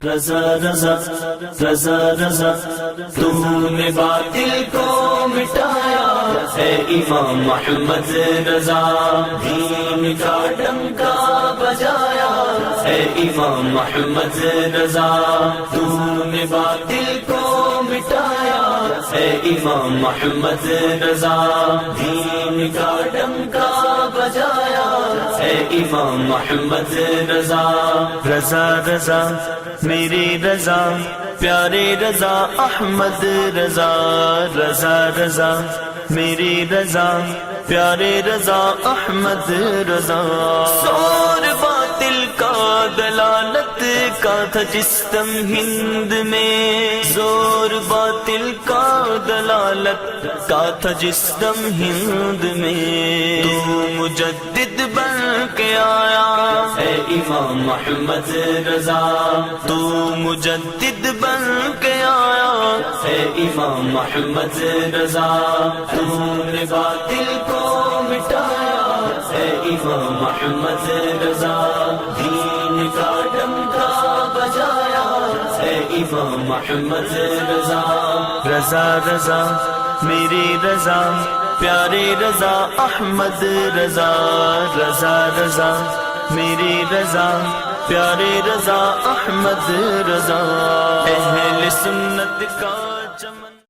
رضا رضا رضا رضا تم نے باطل کو مٹایا ہے امام محمد رضا، دین کا ڈنکا بجایا ہے امام محمد رضا، تم نے باطل کو مٹایا ہے امام محمد رضا، دین کا ڈنکا بجایا ہے امام محمد رضا۔ رضا رضا میری رضا پیارے رضا احمد رضا، رضا رضا میری رضا پیارے رضا احمد رضا۔ زور باطل کا دلالت کا تھا جس دم ہند میں، زور باطل کا دلالت کا تھا جس دم ہند میں، تو مجدد بن کے آیا ہے امام محمد رضا، تو مجدد بن کے آیا ہے امام محمد رضا، تم نے باطل کو مٹایا ہے امام محمد رضا، دین کا ڈنکا بجایا ہے امام محمد رضا۔ رضا رضا میری رضا پیارے رضا احمد رضا، رضا رضا میری رضا پیارے رضا احمد رضا، اہل سنت کا چمن